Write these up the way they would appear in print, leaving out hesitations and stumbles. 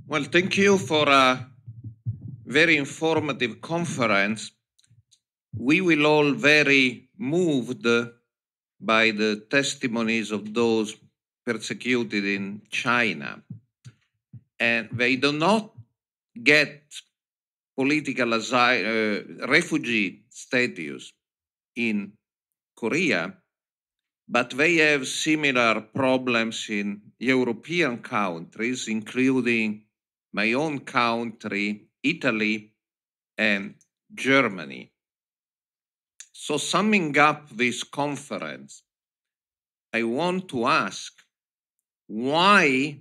Well, thank you for a very informative conference. We will all very moved by the testimonies of those persecuted in China. And they do not get political refugee status in Korea, but they have similar problems in European countries, including my own country, Italy, and Germany. So summing up this conference, I want to ask, why,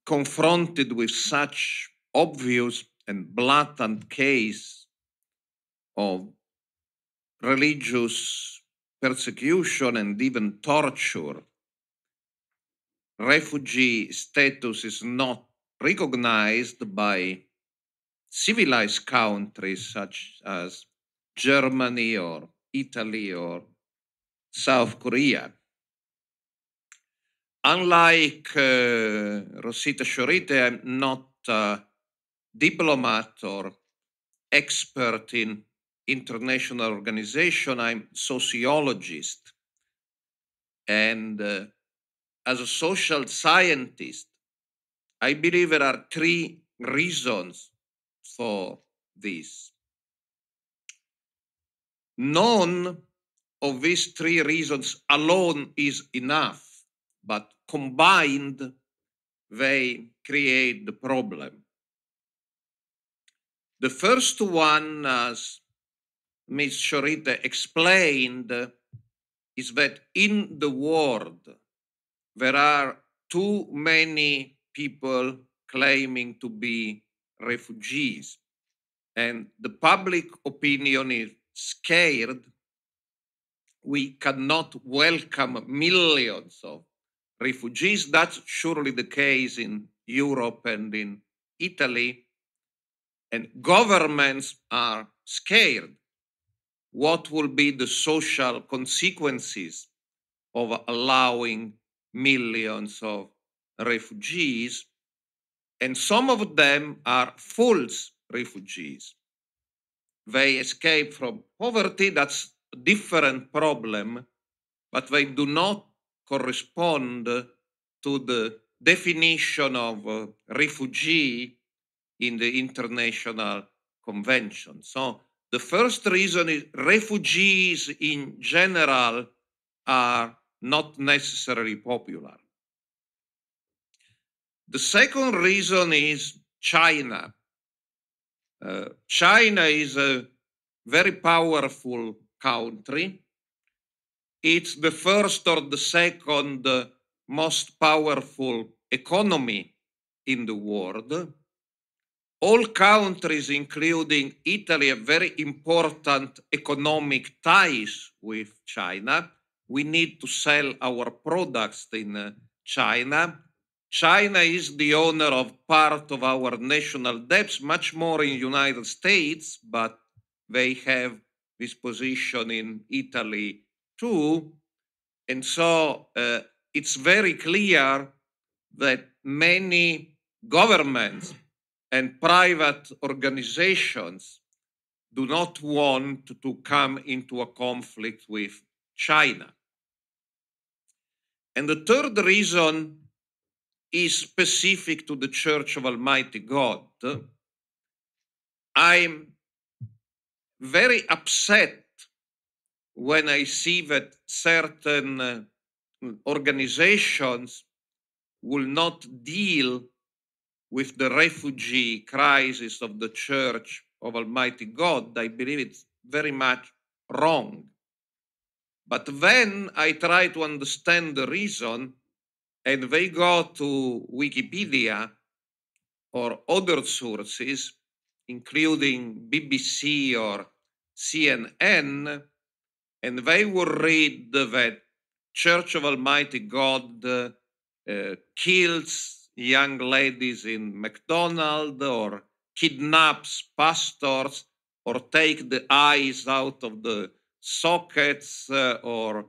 confronted with such obvious and blatant case of religious persecution and even torture, refugee status is not recognized by civilized countries such as Germany or Italy or South Korea? Unlike Rosita Sciorite, I'm not a diplomat or expert in international organization. I'm sociologist. And as a social scientist, I believe there are three reasons for this. None of these three reasons alone is enough, but combined, they create the problem. The first one, as Ms. Sciorite explained, is that in the world, there are too many people claiming to be refugees, and the public opinion is scared. We cannot welcome millions of refugees. That's surely the case in Europe and in Italy. And governments are scared. What will be the social consequences of allowing millions of refugees? And some of them are false refugees. They escape from poverty. That's a different problem, but they do not correspond to the definition of refugee in the international convention. So the first reason is refugees in general are not necessarily popular. The second reason is China. China is a very powerful country. It's the first or the second most powerful economy in the world. All countries, including Italy, have very important economic ties with China. We need to sell our products in China. China is the owner of part of our national debts, much more in the United States, but they have this position in Italy too. And so it's very clear that many governments and private organizations do not want to come into a conflict with China. And the third reason is specific to the Church of Almighty God. I'm very upset when I see that certain organizations will not deal with the refugee crisis of the Church of Almighty God. I believe it's very much wrong. But then I try to understand the reason, and they go to Wikipedia or other sources, including BBC or CNN, and they will read that Church of Almighty God kills young ladies in McDonald's, or kidnaps pastors, or take the eyes out of the sockets, or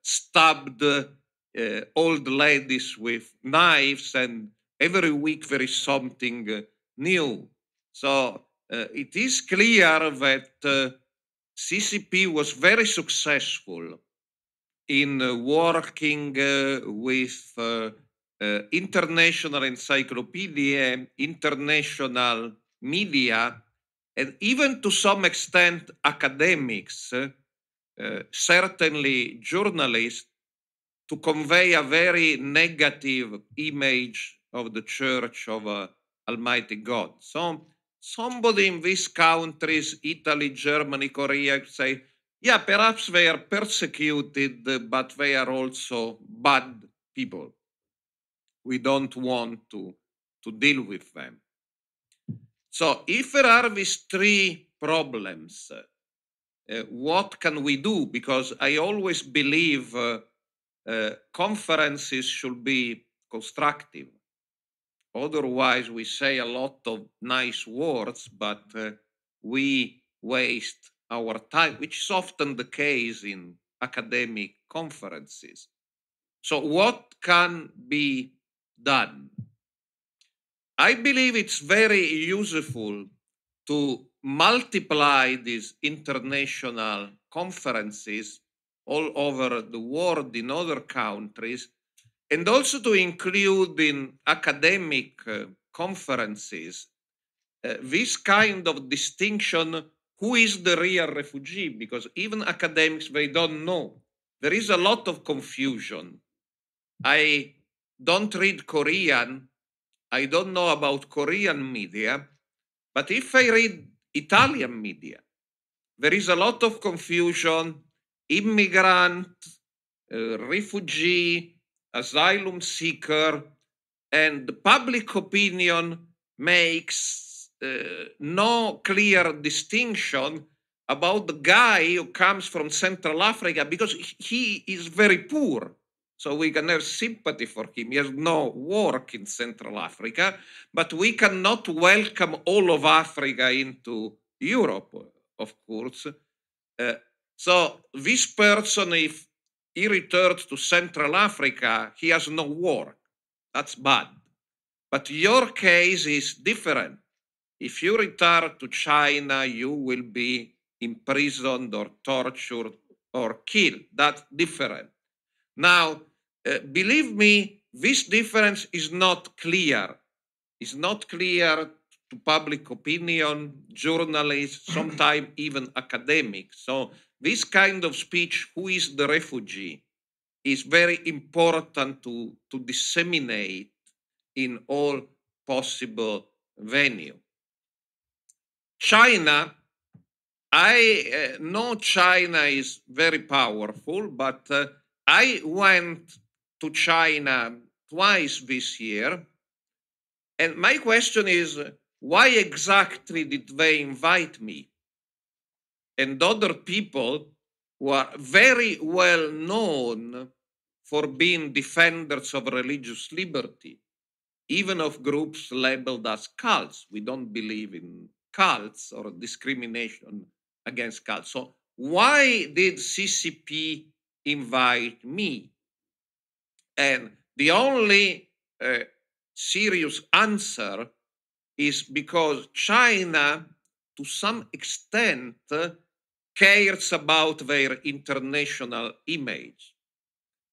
stabbed old ladies with knives, and every week there is something new. So it is clear that CCP was very successful in working with international encyclopedia, international media, and even to some extent academics, certainly journalists, to convey a very negative image of the Church of Almighty God. So somebody in these countries, Italy, Germany, Korea, say, yeah, perhaps they are persecuted, but they are also bad people. We don't want to deal with them. So if there are these three problems, what can we do? Because I always believe conferences should be constructive. Otherwise, we say a lot of nice words, but we waste our time, which is often the case in academic conferences. So what can be done? I believe it's very useful to multiply these international conferences all over the world in other countries, and also to include in academic conferences this kind of distinction: who is the real refugee? Because even academics, they don't know. There is a lot of confusion. I don't read Korean. I don't know about Korean media, but if I read Italian media, there is a lot of confusion: immigrant, refugee, asylum seeker, and the public opinion makes no clear distinction about the guy who comes from Central Africa, because he is very poor. So we can have sympathy for him. He has no work in Central Africa, but we cannot welcome all of Africa into Europe, of course. So this person, if he returns to Central Africa, he has no work. That's bad. But your case is different. If you return to China, you will be imprisoned or tortured or killed. That's different. Now, believe me, this difference is not clear. It's not clear to public opinion, journalists, sometimes even academics. So this kind of speech, who is the refugee, is very important to disseminate in all possible venue. China, I know China is very powerful, but I went to China twice this year, and my question is, why exactly did they invite me and other people who are very well known for being defenders of religious liberty, even of groups labeled as cults? We don't believe in cults or discrimination against cults. So why did CCP invite me? And the only serious answer is because China, to some extent, cares about their international image.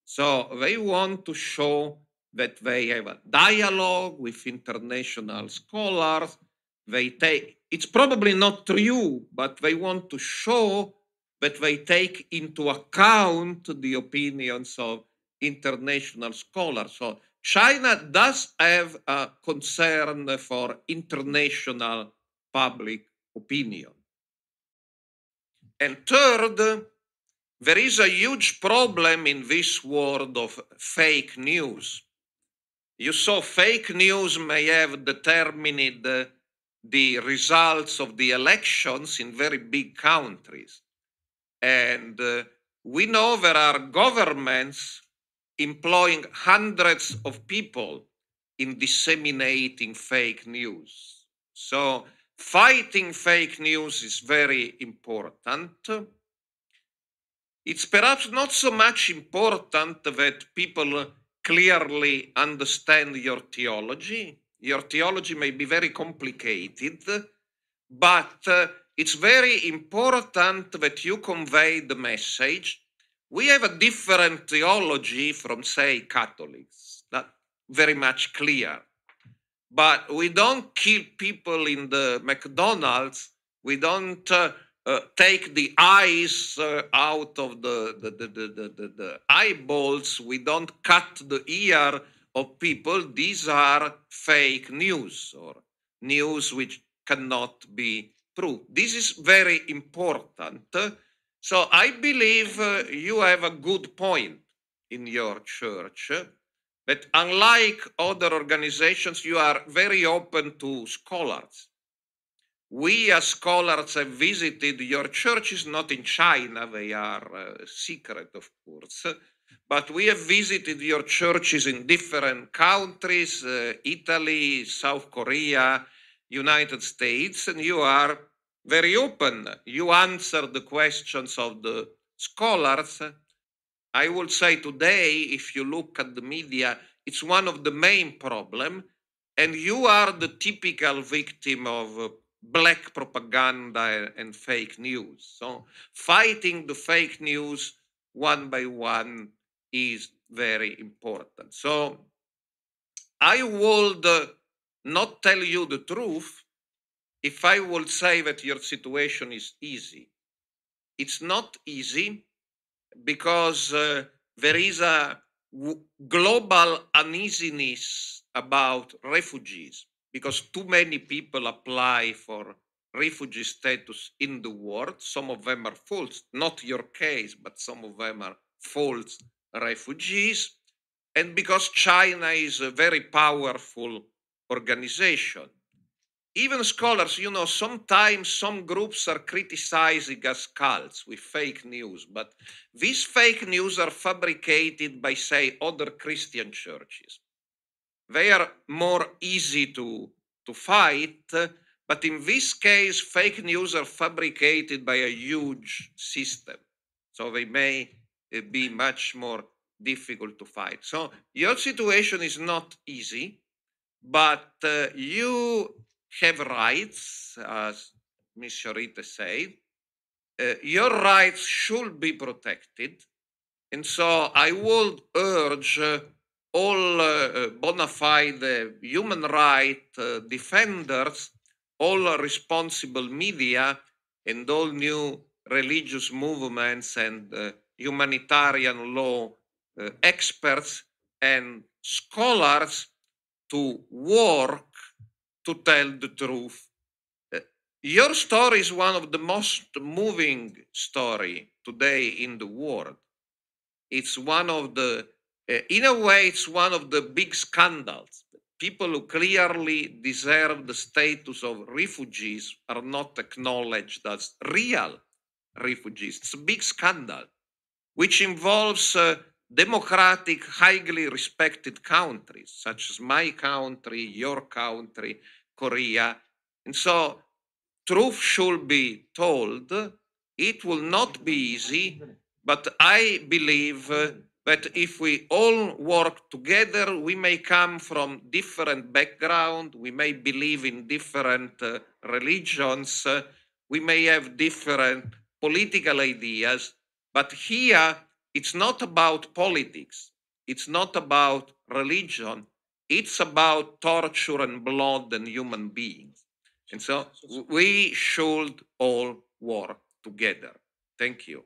So they want to show that they have a dialogue with international scholars. They take, it's probably not true, but they want to show that they take into account the opinions of international scholars. So China does have a concern for international public opinion. And third, there is a huge problem in this world of fake news. You saw fake news may have determined the results of the elections in very big countries. And we know there are governments employing hundreds of people in disseminating fake news. So fighting fake news is very important. It's perhaps not so much important that people clearly understand your theology. Your theology may be very complicated, but it's very important that you convey the message. We have a different theology from, say, Catholics. That's very much clear. But we don't kill people in the McDonald's. We don't take the eyes out of the eyeballs. We don't cut the ear of people. These are fake news or news which cannot be proved. This is very important. So I believe you have a good point in your church. But unlike other organizations, you are very open to scholars. We as scholars have visited your churches, not in China, they are secret, of course, but we have visited your churches in different countries, Italy, South Korea, United States, and you are very open. You answer the questions of the scholars. I would say today, if you look at the media, it's one of the main problems, and you are the typical victim of black propaganda and fake news. So fighting the fake news one by one is very important. So I would not tell you the truth if I would say that your situation is easy. It's not easy, because there is a global uneasiness about refugees, because too many people apply for refugee status in the world. Some of them are false, not your case, but some of them are false refugees. And because China is a very powerful organization. Even scholars, you know, sometimes some groups are criticizing as cults with fake news, but these fake news are fabricated by, say, other Christian churches. They are more easy to fight, but in this case, fake news are fabricated by a huge system. So they may be much more difficult to fight. So your situation is not easy, but you have rights, as Ms. Sharita said. Your rights should be protected. And so I would urge all bona fide human rights defenders, all responsible media, and all new religious movements and humanitarian law experts and scholars to work to tell the truth. Your story is one of the most moving story today in the world. It's one of the, in a way, it's one of the big scandals. People who clearly deserve the status of refugees are not acknowledged as real refugees. It's a big scandal, which involves democratic, highly respected countries, such as my country, your country, Korea. And so truth should be told. It will not be easy, but I believe that if we all work together, we may come from different backgrounds, we may believe in different religions, we may have different political ideas, but here it's not about politics, it's not about religion, it's about torture and blood and human beings. And so we should all work together. Thank you.